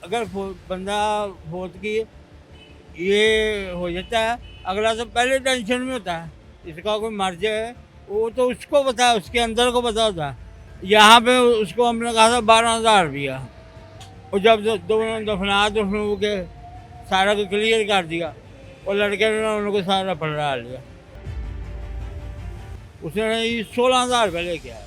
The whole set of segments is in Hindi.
अगर बंदा फौत की ये हो जाता है, अगला तो पहले टेंशन में होता है, इसका कोई मर जाए वो तो उसको पता है, उसके अंदर को पता होता है। यहाँ पे उसको हमने कहा था 12,000 रुपया, और जब दोनों दफना दफनू के सारा को क्लियर कर दिया, और लड़के ने उनको सारा पलटा लिया। उसने 16,000 रुपये लेके आया।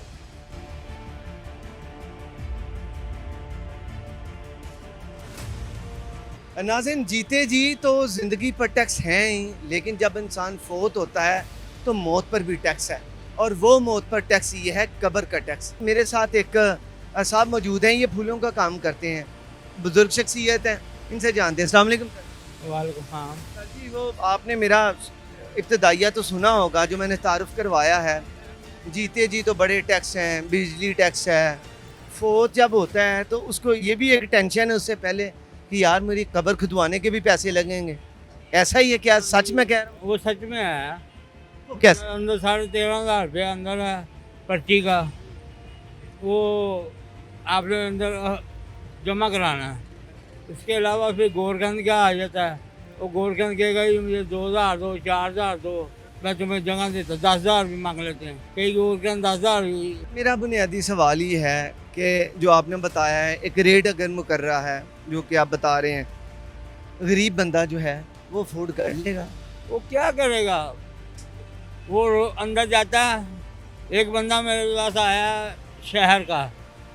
नाज़रीन, जीते जी तो ज़िंदगी पर टैक्स हैं ही, लेकिन जब इंसान फोत होता है तो मौत पर भी टैक्स है, और वो मौत पर टैक्स ये है कब्र का टैक्स। मेरे साथ एक साहब मौजूद हैं, ये फूलों का काम करते हैं, बुजुर्ग शख्सियत हैं, इनसे जानते हैं। अस्सलाम वालेकुम सर। वालेकुम हाँ। सर जी, वो आपने मेरा इब्तदाइया तो सुना होगा जो मैंने तारुफ करवाया है, जीते जी तो बड़े टैक्स हैं, बिजली टैक्स है। फोत जब होता है तो उसको ये भी एक टेंशन है उससे पहले कि यार मेरी कब्र खुदवाने के भी पैसे लगेंगे। ऐसा ही है क्या? सच में कह रहा हूँ? वो सच में है। वो कैसे? अंदर 13,500 रुपये अंदर है पर्ची का, वो आपने अंदर जमा कराना है। उसके अलावा फिर गोरखंड क्या आ जाता है, वो गोरखंड कहेगा ये मुझे 2,000 दो, 4,000 दो, मैं तुम्हें जगह देता, 10,000 भी मांग लेते हैं कई गोरखंड, 10,000 भी। मेरा बुनियादी सवाल ये है कि जो आपने बताया है, एक रेट अगर मुकर्रा है जो कि आप बता रहे हैं, गरीब बंदा जो है वो अफोर्ड कर लेगा? वो क्या करेगा, वो अंदर जाता है। एक बंदा मेरे पास आया शहर का,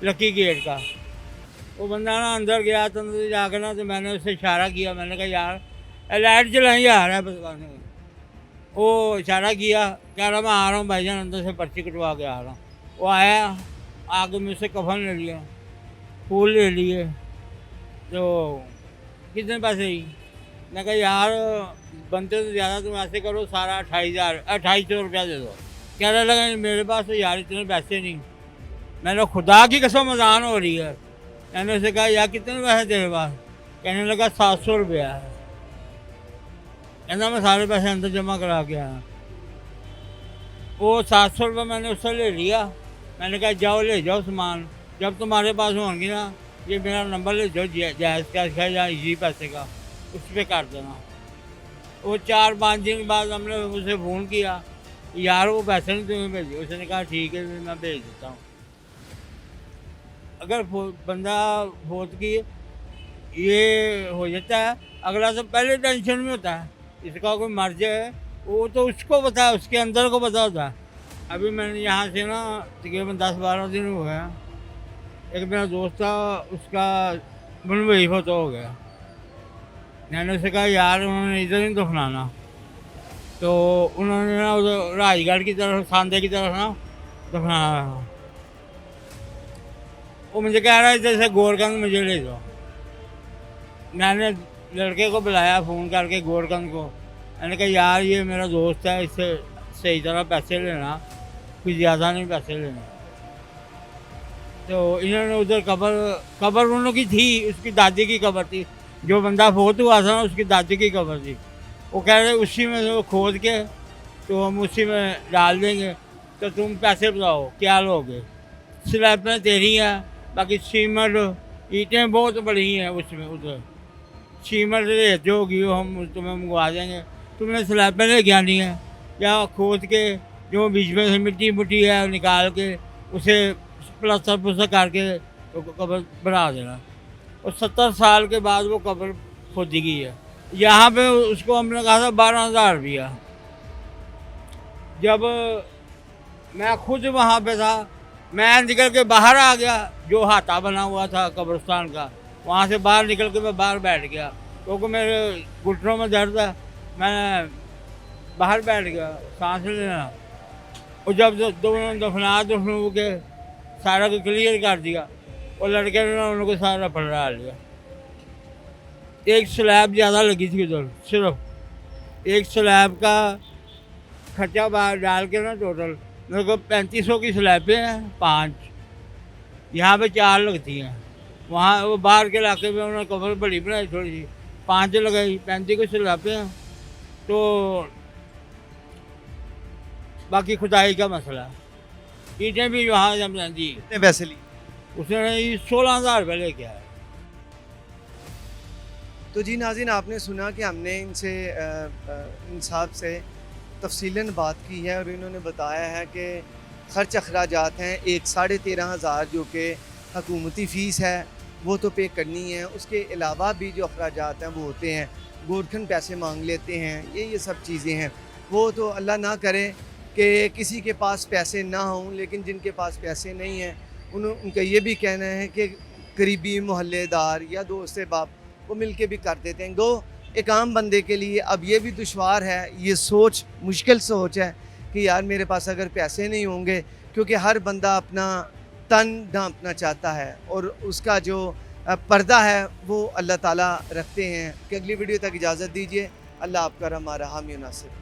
लकी गेट का, वो बंदा ना अंदर गया, तो अंदर जाकर ना तो मैंने उससे इशारा किया, मैंने कहा यार लाइट जलाई आ रहा है बस। वो इशारा किया, कह रहा मैं आ रहा हूँ भाईजान, अंदर से पर्ची कटवा के आ रहा हूँ। वो आया, आगे मुझसे कफन ले लिया, फूल ले लिए, तो कितने पैसे ही। मैं कहा यार बनते तो ज़्यादा, तुम ऐसे करो सारा 28,000 रुपया दे दो। कहने लगा मेरे पास तो यार इतने पैसे नहीं। मैंने खुदा की कसम अजान हो रही है। मैंने उसे कहा यार कितने पैसे तेरे पास? कहने लगा 700 रुपया है। कहना मैं सारे पैसे अंदर जमा करा के आया। वो 700 रुपये मैंने उससे ले लिया। मैंने कहा जाओ ले जाओ सामान, जब तुम्हारे पास होंगी ना ये मेरा नंबर ले जाओ, जायज़ कैश का या इसी पैसे का, उस पर कर देना। वो 4-5 दिन के बाद हमने उसे फ़ोन किया, यार वो पैसे नहीं तुम्हें भेजे। उसने कहा ठीक है मैं भेज देता हूँ। अगर बंदा फौत की ये हो जाता है, अगला तो पहले टेंशन में होता है, इसका कोई मर जाए वो तो उसको पता है, उसके अंदर को पता होता है। अभी मैंने यहाँ से ना तकरीबन 10-12 दिन हो गया, एक मेरा दोस्त था उसका मुंबई फौत हो गया। मैंने उसे कहा यार उन्होंने इधर नहीं दफनाना, तो उन्होंने ना उधर राजगढ़ की तरफ, सांदे की तरफ ना दफनाना। वो मुझे कह रहा है जैसे गोरखंड मुझे ले जाओ। मैंने लड़के को बुलाया फ़ोन करके, गोरखंड को। मैंने कहा यार ये मेरा दोस्त है, इससे सही तरह पैसे लेना, कुछ ज़्यादा नहीं पैसे लेने। तो इन्होंने उधर कब्र उन लोग की थी, उसकी दादी की कब्र थी, जो बंदा फौत हुआ था ना उसकी दादी की कब्र थी। वो कह रहे उसी में वो खोद के तो हम उसी में डाल देंगे, तो तुम पैसे बताओ क्या लोगे। स्लैबें तेरी हैं, बाकी सीमेंट ईंटें बहुत बड़ी हैं उसमें, उधर सीमेंट रेत जो होगी वो हम तुम्हें मंगवा देंगे, तुमने स्लैबें लेके आनी है, या खोद के जो बीच में से मिट्टी मुट्टी है निकाल के उसे प्लास्टर प्लस्तर करके तो कब्र बना देना। और 70 साल के बाद वो कब्र खोदी गई है। यहाँ पे उसको हमने कहा था 12,000 रुपया। जब मैं खुद वहाँ पे था, मैं निकल के बाहर आ गया, जो हाथा बना हुआ था कब्रिस्तान का, वहाँ से बाहर निकल के मैं बाहर बैठ गया, क्योंकि मेरे घुटनों में दर्द है। मैं बाहर बैठ गया सांस लेना, और जब दोनों दफना दफनू के सारा को क्लियर कर दिया, और लड़के ने उनको सारा पलटा लिया। एक स्लैब ज़्यादा लगी थी उधर, सिर्फ एक स्लैब का खर्चा बाहर डाल के ना टोटल मेरे को 3500 की स्लैबें हैं 5, यहाँ पे 4 लगती हैं। वहाँ वो बाहर के इलाके में उन्होंने कब्र बड़ी बनाई थोड़ी सी, 5 लगाई, 35 की स्लैबें हैं। तो बाकी खुदाई का मसला है। ईंटें भी वहाँ जम दी। कितने पैसे लिए? उसने 16,000 रुपये लेके आया। तो जी नाज़रीन, आपने सुना कि हमने इनसे इंसाफ से तफसीलन बात की है और इन्होंने बताया है कि ख़र्च अखराजात हैं 13,500 जो कि हकूमती फ़ीस है वो तो पे करनी है, उसके अलावा भी जो अखराजात हैं वो होते हैं, गोरखन पैसे मांग लेते हैं, ये सब चीज़ें हैं। वो तो अल्लाह ना करे कि किसी के पास पैसे ना हों, लेकिन जिनके पास पैसे नहीं हैं उनका ये भी कहना है कि करीबी मोहल्लेदार या दोस्त बाप वो मिल के भी कर देते हैं। गो एक आम बंदे के लिए अब ये भी दुश्वार है, ये सोच मुश्किल सोच है कि यार मेरे पास अगर पैसे नहीं होंगे, क्योंकि हर बंदा अपना तन ढांपना चाहता है और उसका जो पर्दा है वो अल्लाह ताला रखते हैं। कि अगली वीडियो तक इजाज़त दीजिए। अल्लाह आपका हमारा हामी नासिर।